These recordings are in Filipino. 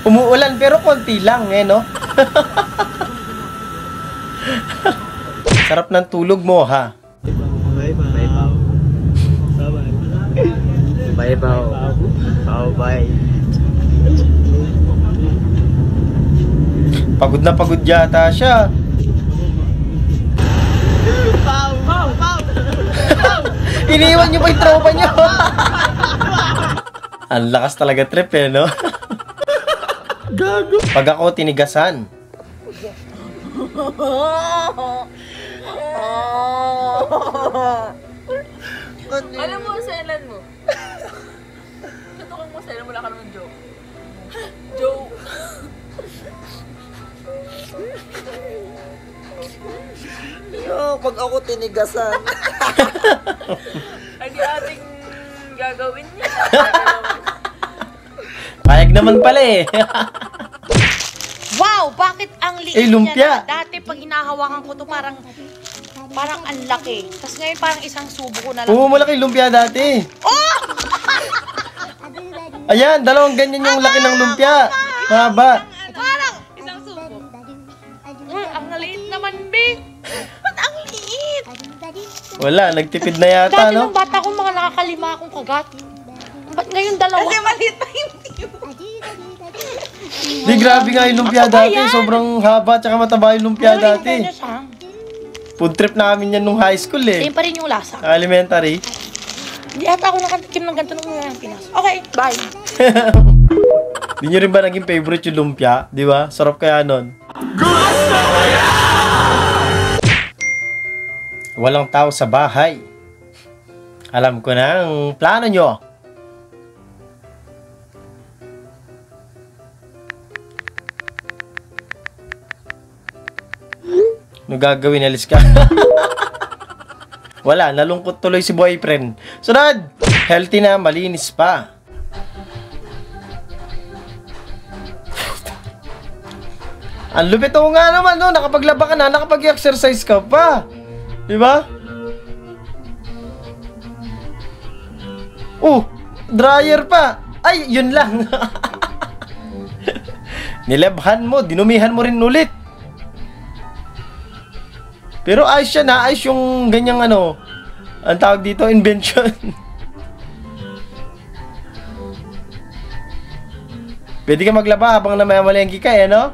Umuulan pero konti lang eh, no? Sarap ng tulog mo, ha? Bye, bye. Pagod na pagod yata siya. Iniwan niyo pa yung tropa niyo. Ang lakas talaga trip eh, no? Gago. Pag ako tinigasan. Alam mo, selan mo. Tutukan mo, selan mo, wala ka naman joke. Joke. Yo, pag ako tinigasan. Ay, di ating gagawin niya. Payag naman pala eh. Wow, bakit ang liit lumpia. niya na? Dati pag hinahawakan ko to parang ang laki. Tapos ngayon parang isang subo ko na lang. Oo, malaki lumpia dati. Oh! Ayan, dalawang ganyan yung laki ng lumpia. Mahaba. Parang Isang subo. ang liit naman, be. Ba't ang liit? Wala, nagtipid na yata, Dati no? nung bata ko, mga nakakalima akong kagat. Ba't ngayon dalawa? Kasi maliit pa yung tube. Di, grabe nga yung lumpia dati. Sobrang haba, tsaka mataba yung lumpia dati. Food trip namin yan nung high school eh. Same pa rin yung lasa. Elementary. Hindi ata ako nakatikim ng ganito nung Pinas. Okay, bye. Di nyo rin ba naging favorite yung lumpia? Di ba? Sarap kaya nun. Walang tao sa bahay. Alam ko na ang plano nyo. Ano gagawin, alis ka? Wala, nalungkot tuloy si boyfriend. Sunod! Healthy na, malinis pa. Ang lupit mo nga naman, no? Nakapaglaba ka na, nakapag-exercise ka pa. Diba? Oh, dryer pa. Ay, yun lang. Nilabhan mo, dinumihan mo rin ulit. Pero ayos siya na, ayos yung ganyang ano, ang tawag dito, invention. Pwede ka maglaba habang namamalengke ka eh, no?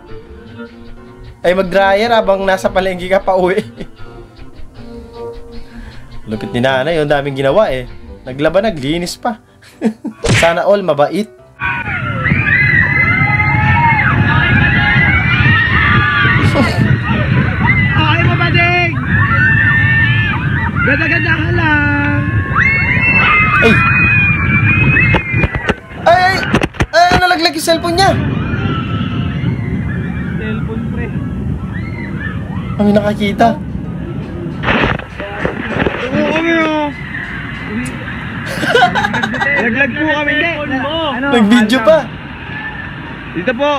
Ay mag-dryer habang nasa palengke ka pa uwi. Lupit ni nanay, yung daming ginawa eh. Naglaba, naglinis pa. Sana all mabait. Ay, mabadig! Ganda-ganda ka lang! Ay! Ay! Ay! Nalaglag yung cellphone niya! Cellphone, pre. Kami nakakita. Oo kami, oh! Naglag po kami, hindi. Ano? Nag-video pa. Dito po!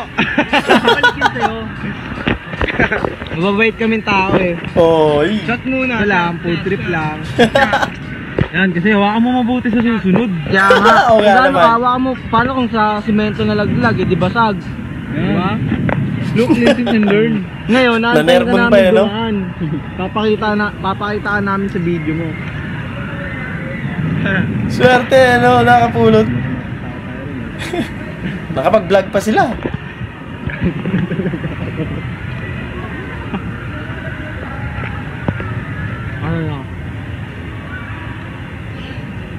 Balikin sa'yo. Mababait kaming tao eh. Oy! Shot muna lang, food trip lang. Yan, kasi hawakan mo mabuti sa susunod. Kaya nga, Oo nga paano naman. hawakan mo, paano kung sa simento na laglag, di basag? Diba? Look, listen and learn. Ngayon, naantay ka Na-nervon namin pa eh, no? dumaan. Papakita ka namin sa video mo. Swerte, no? Nakapulot. Nakapag-vlog pa sila. Ano na?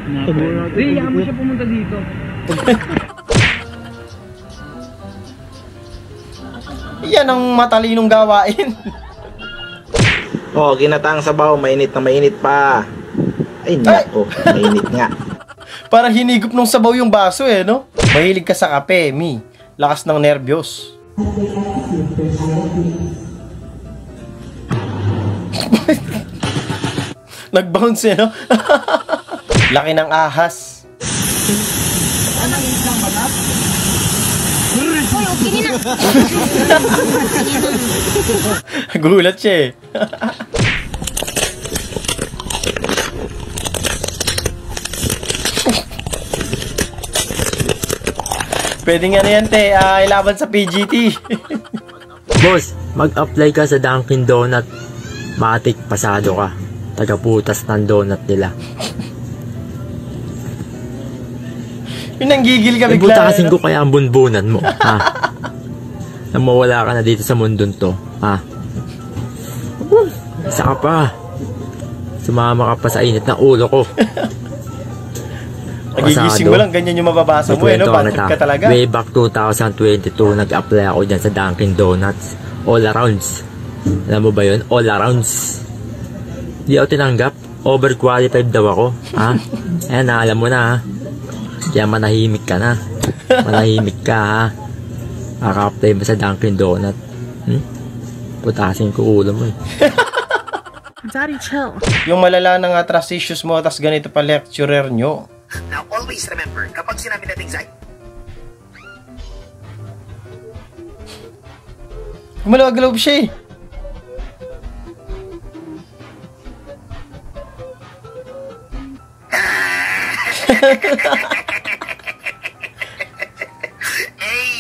Hindi, yaman mo siya pumunta dito. Yan ang matalinong gawain. Oh, ginataang sabaw, mainit na mainit pa. Ay, nako, mainit nga. Parang hinigop nung sabaw yung baso eh, no? Mahilig ka sa kape, Mi. Lakas ng nervyos. Nag-bounce eh, no? Laki ng ahas. Gulat siya eh. Pwede nga na yan, te. Ilaban sa PGT. Boss, mag-apply ka sa Dunkin Donut. Matik, pasado ka. Tagaputas ng donut nila. Yung nanggigil ka bigla. Ibutasin ko kaya ang bunbunan mo, ha? Nang mawala ka na dito sa mundon to, ha? Isa ka pa. Sumama ka pa sa init ng ulo ko. Nagigising mo lang, ganyan yung mababasa mo, eh, no? Bad trip ka talaga. Way back 2022, nag-apply ako dyan sa Dunkin Donuts. All arounds. Alam mo ba yun? All arounds. Di ako tinanggap. Overqualified daw ako. Ha? Ayan na, alam mo na, ha? Kaya manahimik ka na. Manahimik ka, ha? Kaka-apply ba sa Dunkin Donut? Putasin ko ulo mo, eh. Daddy, chill. Yung malala ng trust issues mo, tas ganito pa lecturer nyo. Now, always remember, kapag sinabi natin Zay, Malawag-loob siya eh. hey,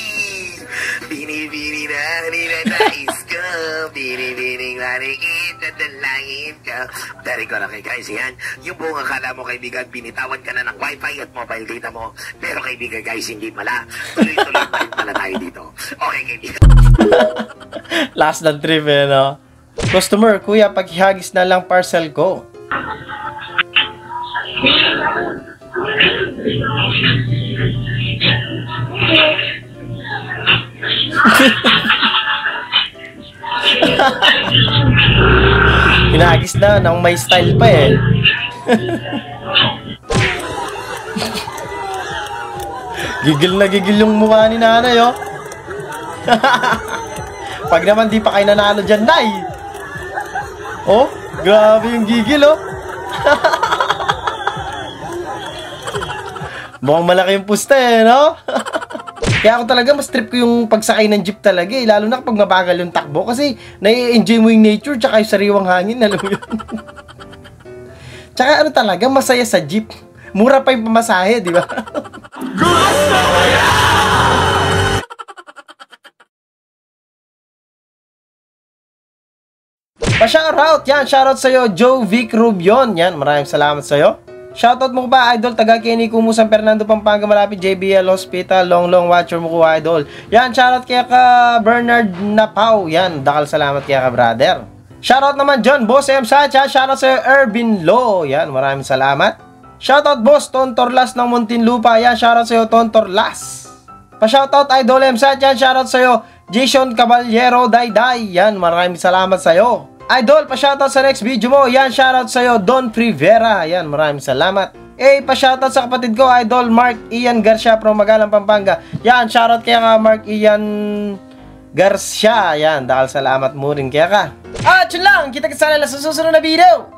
bini-bini na nais ko, bini-bini na dalangin ko. Dari ko lang kay guys, yan. Yung buong akala mo kaibigan, binitawan ka na ng wifi at mobile data mo. Pero kaibigan guys, hindi pala. Tuloy-tuloy pa rin pala tayo dito. Okay kaibigan. Last na trip eh, no? Customer, kuya, paghihagis na lang parcel ko. Hinagis na, nang may style pa eh. Gigil na gigil yung mukha ni nanay, oh. Pag naman di pa kayo nanalo dyan, nay. Oh, grabe yung gigil, oh. Mukhang malaki yung pusta eh, no? Kaya ako talaga, mas trip ko yung pagsakay ng jeep talaga eh. Lalo na kapag mabagal yung takbo. Kasi nai-enjoy mo yung nature tsaka yung sariwang hangin. Alam mo yun? Tsaka ano talaga, masaya sa jeep. Mura pa yung pamasahe, di ba? Pa-shoutout! Yan, shoutout sa'yo, Joe Vic Rubion. Yan, maraming salamat sa'yo. Shoutout mo ba, idol? Taga Kenny Kumu, San Fernando, Pampanga, malapit JBL Hospital. Long watcher mo ko, idol. Yan, shoutout kaya ka Bernard Napau. Yan, dakal salamat kaya ka, brother. Shoutout naman John Boss M. Sacha. Shoutout sa Ervin Lo. Yan, maraming salamat. Shoutout Boss Ton Torlas ng Muntinlupa. Yan, shoutout sa'yo, Ton Torlas. Pa-shoutout Idol M. Sacha. Shoutout sa'yo, Jason Caballero Dayday. Yan, maraming salamat sa'yo. Idol, pa-shoutout sa next video mo. Yan, shoutout sa'yo, Don Privera. Yan, maraming salamat. Pa-shoutout sa kapatid ko, Idol Mark Ian Garcia from Magalang, Pampanga. Yan, shoutout kaya ka, Mark Ian Garcia. Yan, dahil salamat mo rin kaya ka. At yun lang, kita ka sana sa susunod na video.